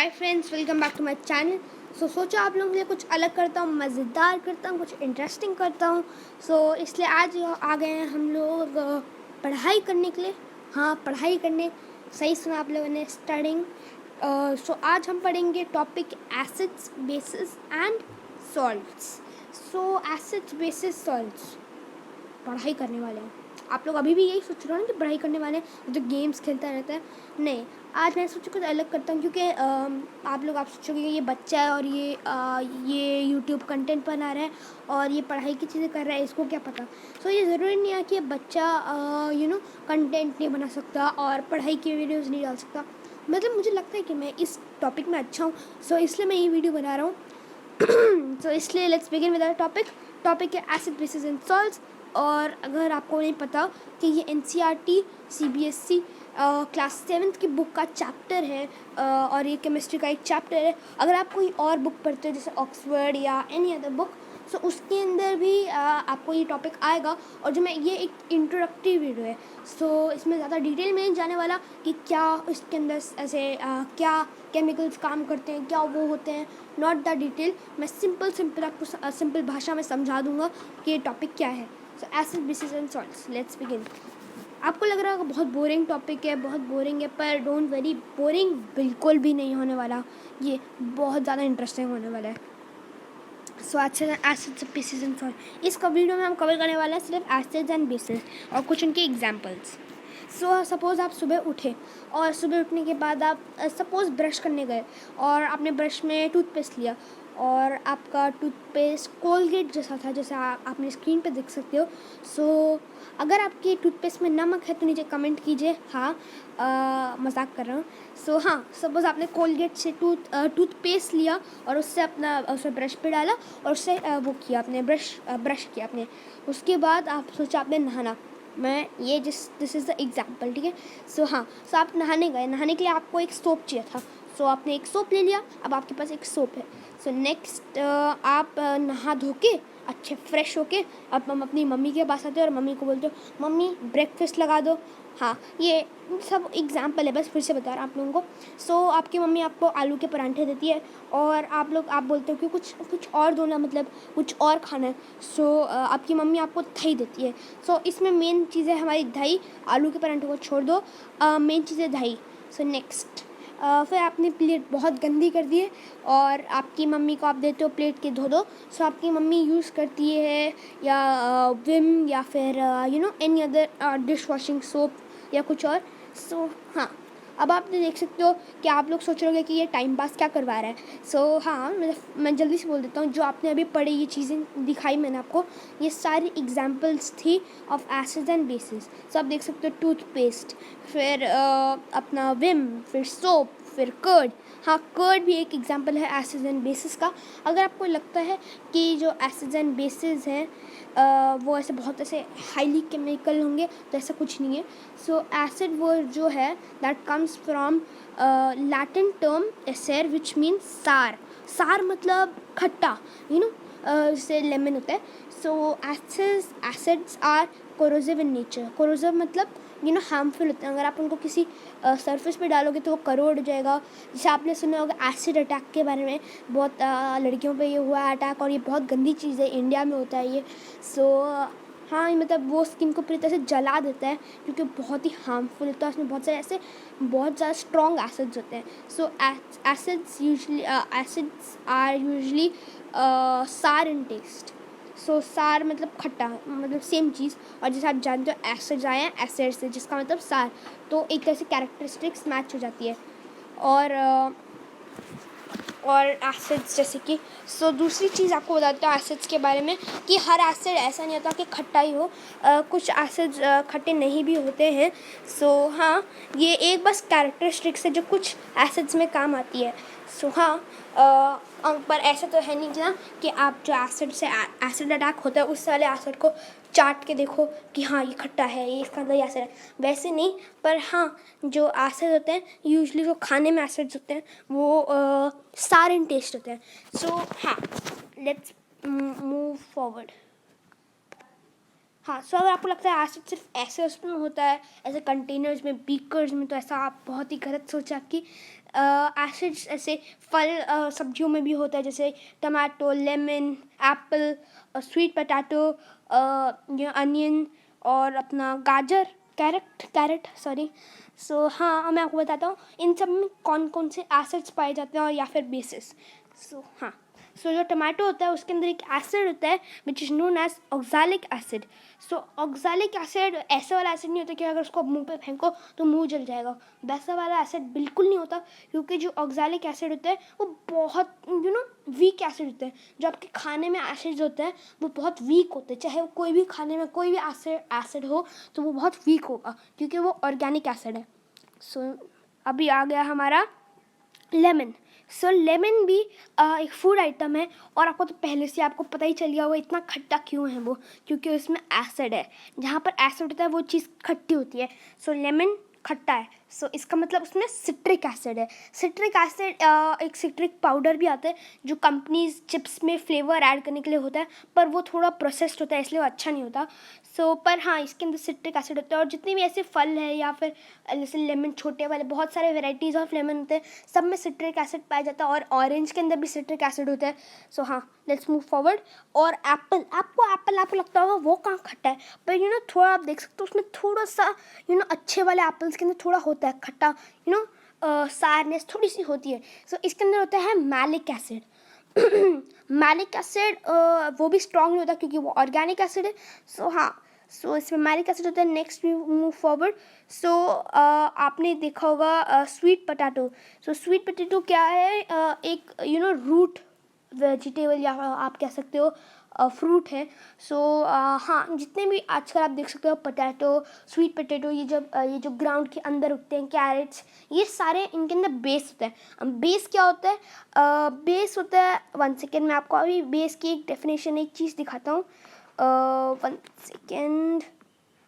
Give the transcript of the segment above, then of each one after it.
Hi friends, welcome back to my channel. सोचा आप लोगों के लिए कुछ अलग करता हूँ, मज़ेदार करता हूँ, कुछ इंटरेस्टिंग करता हूँ। इसलिए आज आ गए हैं हम लोग पढ़ाई करने के लिए। हाँ, पढ़ाई करने, सही सुना आप लोगों ने, स्टडिंग। आज हम पढ़ेंगे topic acids, basis and salts. Acids, basis, salts पढ़ाई करने वाले हैं। आप लोग अभी भी यही सोच रहे हो ना कि पढ़ाई करने वाले हैं जो गेम्स खेलता रहता है। नहीं, आज मैं सोचा कुछ अलग करता हूँ, क्योंकि आप सोचोगे ये बच्चा है और ये यूट्यूब कंटेंट बना रहा है और ये पढ़ाई की चीज़ें कर रहा है, इसको क्या पता। ये ज़रूरी नहीं है कि ये बच्चा कंटेंट नहीं बना सकता और पढ़ाई की वीडियोज़ नहीं डाल सकता। मतलब मुझे लगता है कि मैं इस टॉपिक में अच्छा हूँ, इसलिए मैं ये वीडियो बना रहा हूँ। इसलिए let's begin with our topic है एसिड, बेसिस एंड सॉल्ट्स। और अगर आपको नहीं पता कि ये NCERT CBSE क्लास 7th की बुक का चैप्टर है, और ये केमिस्ट्री का एक चैप्टर है। अगर आप कोई और बुक पढ़ते हो जैसे ऑक्सफोर्ड या एनी अदर बुक, उसके अंदर भी आपको ये टॉपिक आएगा। और जो मैं ये एक इंट्रोडक्टरी वीडियो है, इसमें ज़्यादा डिटेल में नहीं जाने वाला कि क्या इसके अंदर ऐसे क्या केमिकल्स काम करते हैं, क्या वो होते हैं। नॉट द डिटेल, मैं सिंपल आपको सिंपल भाषा में समझा दूंगा कि ये टॉपिक क्या है। Acid, bases and salts, let's begin. आपको लग रहा होगा बहुत बोरिंग टॉपिक है, बहुत बोरिंग है, पर डोंट वरी, बोरिंग बिल्कुल भी नहीं होने वाला। ये बहुत ज़्यादा इंटरेस्टिंग होने वाला है। एसिड्स, बेसिस एंड सॉल्ट, इस वीडियो में हम कवर करने वाले हैं सिर्फ एसिड्स एंड बेसिस और कुछ उनके एग्जांपल्स। सपोज़ आप सुबह उठे और सुबह उठने के बाद आप सपोज़ ब्रश करने गए और आपने ब्रश में टूथपेस्ट लिया और आपका टूथपेस्ट कोलगेट जैसा था, जैसा आपने स्क्रीन पे देख सकते हो। अगर आपके टूथपेस्ट में नमक है तो नीचे कमेंट कीजिए। हाँ, मजाक कर रहा हूँ। हाँ, सपोज़ आपने कोलगेट से टूथपेस्ट लिया और उससे उसे ब्रश पे डाला और उससे वो किया आपने, ब्रश किया आपने। उसके बाद आप सोचा आपने नहाना। दिस इज़ द एग्जाम्पल, ठीक है। हाँ, आप नहाने गए, नहाने के लिए आपको एक सोप चाहिए था। आपने एक सोप ले लिया, अब आपके पास एक सोप है। नेक्स्ट आप नहा धो के अच्छे फ्रेश होके अब हम अपनी मम्मी के पास आते हो और मम्मी को बोलते हो, मम्मी ब्रेकफास्ट लगा दो। हाँ, ये सब एग्जाम्पल है, बस फिर से बता रहा हूँ आप लोगों को। आपकी मम्मी आपको आलू के परांठे देती है और आप बोलते हो कि कुछ और दो ना, मतलब कुछ और खाना है। आपकी मम्मी आपको दही देती है। इसमें मेन चीज़ है हमारी दही। आलू के परांठे को छोड़ दो, मेन चीज़ है दही। नेक्स्ट फिर आपने प्लेट बहुत गंदी कर दी है और आपकी मम्मी को आप देते हो प्लेट के धो दो। आपकी मम्मी यूज़ करती है या विम या फिर any other dish washing soap या कुछ और। हाँ, अब आप देख सकते हो कि आप लोग सोच रहे होंगे कि ये टाइम पास क्या करवा रहा है। हाँ, मैं जल्दी से बोल देता हूँ। जो आपने अभी पढ़ी ये चीज़ें दिखाई मैंने आपको, ये सारी एग्जाम्पल्स थी ऑफ एसिड्स एंड बेसिस। आप देख सकते हो टूथपेस्ट, फिर अपना विम, फिर सोप, फिर कर्ड। हाँ, कर्ड भी एक एग्जाम्पल है एसिड्स एंड बेसिस का। अगर आपको लगता है कि जो एसिड्स एंड बेसिस हैं वो ऐसे बहुत ऐसे हाईली केमिकल होंगे, तो ऐसा कुछ नहीं है। एसिड वो जो है that comes from Latin term acer which means sour. Sour मतलब खट्टा, जैसे लेमन होता है। Acids are corrosive in nature. Corrosive मतलब हार्मफुल होते हैं। अगर आप उनको किसी सरफेस पे डालोगे तो वो करोड़ हो जाएगा। जैसे आपने सुना होगा एसिड अटैक के बारे में, बहुत लड़कियों पे ये हुआ है अटैक, और ये बहुत गंदी चीज़ है, इंडिया में होता है ये। हाँ, मतलब वो स्किन को पूरी तरह से जला देता है क्योंकि बहुत ही हार्मफुल होता है। उसमें बहुत सारे ऐसे बहुत ज़्यादा स्ट्रॉन्ग एसिड्स होते हैं। एसिड्स आर यूजली सार इन टेस्ट। सार मतलब खट्टा, मतलब सेम चीज़। और जैसे आप जानते हो एसिड्स आए हैं एसिड से, जिसका मतलब सार, तो एक तरह से कैरेक्टरिस्टिक्स मैच हो जाती है। और एसिड्स जैसे कि दूसरी चीज़ आपको बताता हूँ एसिड्स के बारे में, कि हर एसिड ऐसा नहीं होता कि खट्टा ही हो। कुछ एसिड्स खट्टे नहीं भी होते हैं। हाँ, ये एक बस कैरेक्टरिस्टिक्स है जो कुछ एसिड्स में काम आती है। हाँ, पर ऐसा तो है नहीं ना कि आप जो एसिड अटैक होता है उस वाले एसिड को चाट के देखो कि हाँ ये खट्टा है, ये इसका अंदर एसिड है, वैसे नहीं। पर हाँ, जो एसिड होते हैं यूजली जो खाने में एसिड्स होते हैं वो सार इन टेस्ट होते हैं। हाँ, लेट्स मूव फॉरवर्ड। हाँ, सो अगर आपको लगता है एसिड सिर्फ ऐसे उसमें होता है, ऐसे कंटेनर्स में, बीकर्स में, तो ऐसा आप बहुत ही गलत सोचा आपकी। एसिड्स ऐसे फल सब्जियों में भी होता है, जैसे tomato, lemon, Apple, sweet potato, onion और अपना गाजर, कैरेट सॉरी। सो हाँ, मैं आपको बताता हूँ इन सब में कौन कौन से एसिड्स पाए जाते हैं और या फिर बेसिस। सो हाँ, सो जो टमाटो होता है उसके अंदर एक एसिड होता है which is known as oxalic acid. So oxalic acid ऐसा वाला एसिड नहीं होता कि अगर उसको मुंह पे फेंको तो मुंह जल जाएगा, वैसा वाला एसिड बिल्कुल नहीं होता, क्योंकि जो ऑक्सैलिक एसिड होता है वो बहुत वीक एसिड होते हैं। जो आपके खाने में एसिड्स होते हैं वो बहुत वीक होते हैं, चाहे वो कोई भी खाने में कोई भी एसिड हो तो वो बहुत वीक होगा, क्योंकि वो ऑर्गेनिक एसिड है। सो अभी आ गया हमारा लेमन। सो लेमन भी एक फूड आइटम है, और आपको तो पहले से आपको पता ही चल गया होगा इतना खट्टा क्यों है वो, क्योंकि उसमें एसिड है। जहाँ पर एसिड होता है वो चीज़ खट्टी होती है। सो लेमन खट्टा है, सो इसका मतलब उसमें सिट्रिक एसिड है। सिट्रिक एसिड एक सिट्रिक पाउडर भी आता है जो कंपनीज चिप्स में फ्लेवर ऐड करने के लिए होता है, पर वो थोड़ा प्रोसेस्ड होता है इसलिए वो अच्छा नहीं होता। सो पर हाँ, इसके अंदर सिट्रिक एसिड होता है। और जितने भी ऐसे फल है या फिर जैसे लेमन, छोटे वाले बहुत सारे वेराइटीज़ ऑफ लेमन होते हैं, सब में सिट्रिक एसिड पाया जाता है, और ऑरेंज के अंदर भी सिट्रिक एसिड होता है। सो हाँ, लेट्स मूव फॉरवर्ड। और एप्पल, आपको लगता होगा वो कहाँ खट्टा है, पर थोड़ा आप देख सकते हो उसमें थोड़ा सा अच्छे वाले एप्पल्स के अंदर थोड़ा होता है खट्टा, सारनेस थोड़ी सी होती है। सो इसके अंदर होता है मैलिक एसिड। मैलिक एसिड वो भी स्ट्रॉन्ग नहीं होता क्योंकि वो ऑर्गेनिक एसिड है। सो हाँ, सो इसमें मैलिक एसिड होता है। Next we move forward. So आपने देखा होगा sweet potato. So sweet potato क्या है, एक रूट वेजिटेबल या आप कह सकते हो फ्रूट है। सो हाँ, जितने भी आजकल आप देख सकते हो पोटैटो, स्वीट पोटैटो, ये जो ग्राउंड के अंदर उगते हैं, कैरेट्स, ये सारे इनके अंदर बेस होता है। बेस क्या होता है? बेस होता है, 1 सेकेंड मैं आपको अभी बेस की एक डेफिनेशन, एक चीज़ दिखाता हूँ। 1 सेकेंड।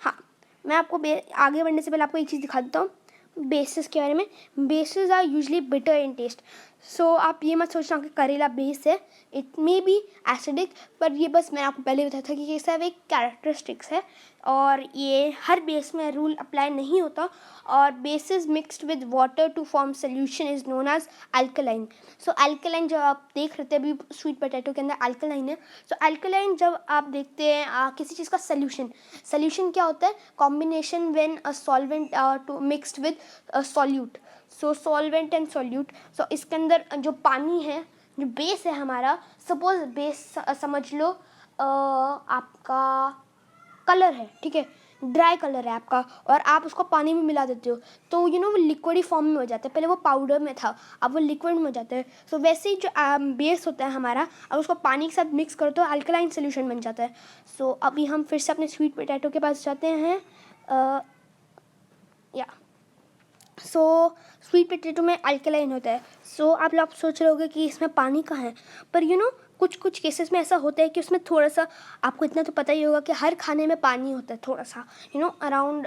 हाँ, मैं आपको आगे बढ़ने से पहले आपको एक चीज़ दिखा देता हूँ बेसिस के बारे में। Bases are usually bitter in taste. So आप ये मत सोचना कि करेला बेस है, इट मे बी एसिडिक, पर ये बस मैंने आपको पहले बताया था कि ये सब एक कैरेक्टरिस्टिक्स है, और ये हर बेस में रूल अप्लाई नहीं होता। और bases mixed with water to form solution is known as alkaline. So alkaline जब आप देख रहे थे अभी स्वीट पोटैटो के अंदर अल्कलाइन है। सो अल्कलाइन जब आप देखते हैं किसी चीज़ का सोल्यूशन क्या होता है? Combination when a solvent to mixed with solute. So solvent and solute. So इसके अंदर जो पानी है, जो बेस है हमारा, सपोज बेस समझ लो आपका कलर है, ठीक है, ड्राई कलर है आपका, और आप उसको पानी में मिला देते हो तो वो लिक्विडी फॉर्म में हो जाता है। पहले वो पाउडर में था, अब वो लिक्विड में हो जाता है। सो वैसे ही जो बेस होता है हमारा, अब उसको पानी के साथ मिक्स करो तो अल्कलाइन सोल्यूशन बन जाता है। सो अभी हम फिर से अपने स्वीट पोटैटो के पास जाते हैं। या सो स्वीट पोटैटो में अल्कलाइन होता है। सो आप लोग सोच रहे होगे कि इसमें पानी कहाँ है, पर कुछ केसेस में ऐसा होता है कि उसमें थोड़ा सा, आपको इतना तो पता ही होगा कि हर खाने में पानी होता है थोड़ा सा, अराउंड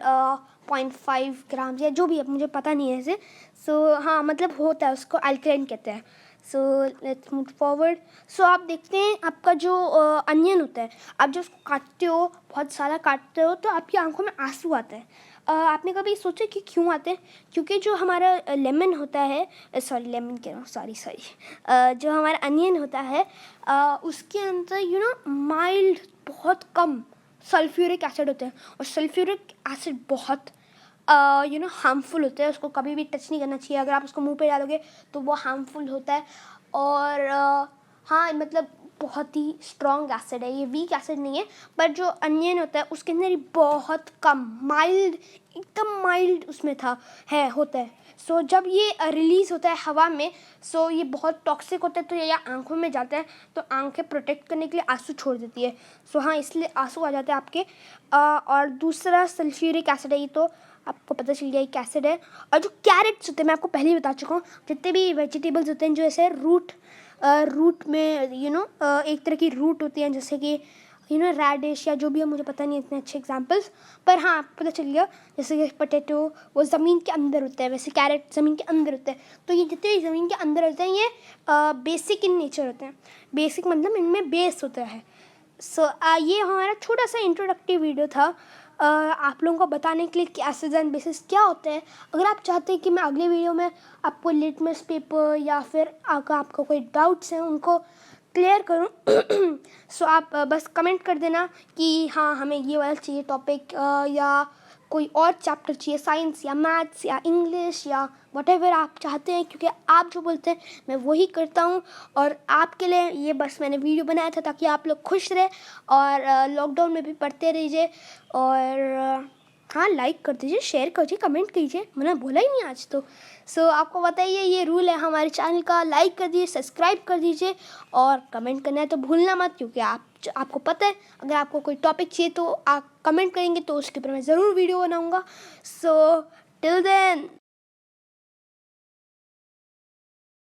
0.5 ग्राम या जो भी है, मुझे पता नहीं है ऐसे। सो हाँ, मतलब होता है, उसको अल्कलाइन कहते हैं। So let's move forward. So आप देखते हैं आपका जो अनियन होता है, आप जब उसको काटते हो, बहुत सारा काटते हो, तो आपकी आंखों में आंसू आते हैं। आपने कभी सोचा कि क्यों आते हैं? क्योंकि जो हमारा लेमन होता है, लेमन कह रहा हूँ, सॉरी, जो हमारा अनियन होता है उसके अंदर माइल्ड, बहुत कम सल्फ्यूरिक एसिड होते हैं, और सल्फ्यूरिक एसिड बहुत हार्मफुल होता है। उसको कभी भी टच नहीं करना चाहिए, अगर आप उसको मुंह पे डालोगे तो वो हार्मफुल होता है। और हाँ, मतलब बहुत ही स्ट्रॉन्ग एसिड है, ये वीक एसिड नहीं है। पर जो अनियन होता है उसके अंदर बहुत कम, माइल्ड, एकदम माइल्ड उसमें होता है। सो जब ये रिलीज़ होता है हवा में, सो ये बहुत टॉक्सिक होता है, तो ये आंखों में जाता है, तो आंखें प्रोटेक्ट करने के लिए आंसू छोड़ देती है। सो हाँ, इसलिए आंसू आ जाते हैं आपके। और दूसरा सल्फ्यूरिक एसिड है, ये तो आपको पता चल गया एक एसिड है। और जो कैरेट्स होते हैं, मैं आपको पहले ही बता चुका हूँ, जितने भी वेजिटेबल्स होते हैं जो ऐसे रूट में एक तरह की रूट होती हैं, जैसे कि रेडिश या जो भी है, मुझे पता नहीं इतने अच्छे एग्जांपल्स, पर हाँ, आपको पता चल गया। जैसे कि पोटैटो वो ज़मीन के अंदर होता है, वैसे कैरेट ज़मीन के अंदर होता है। तो ये जितने ज़मीन के अंदर होते हैं ये बेसिक इन नेचर होते हैं। बेसिक मतलब इनमें बेस होता है। सो ये हमारा छोटा सा इंट्रोडक्टिव वीडियो था आप लोगों को बताने के लिए कि एसिड्स एंड बेसिस क्या होते हैं। अगर आप चाहते हैं कि मैं अगले वीडियो में आपको लिटमस पेपर या फिर अगर आपको कोई डाउट्स हैं उनको क्लियर करूं सो आप बस कमेंट कर देना कि हाँ हमें ये वाला चाहिए टॉपिक या कोई और चैप्टर चाहिए, साइंस या मैथ्स या इंग्लिश या वटेवर आप चाहते हैं, क्योंकि आप जो बोलते हैं मैं वही करता हूँ। और आपके लिए ये बस मैंने वीडियो बनाया था ताकि आप लोग खुश रहे और लॉकडाउन में भी पढ़ते रहिए। और हाँ, लाइक कर दीजिए, शेयर कीजिए, कमेंट कीजिए, मैंने बोला ही नहीं आज तो। सो आपको बताइए, ये रूल है हमारे चैनल का। लाइक कर दीजिए, सब्सक्राइब कर दीजिए और कमेंट करना है तो भूलना मत, क्योंकि आपको पता है अगर आपको कोई टॉपिक चाहिए तो आप कमेंट करेंगे तो उसके ऊपर मैं ज़रूर वीडियो बनाऊँगा। So till then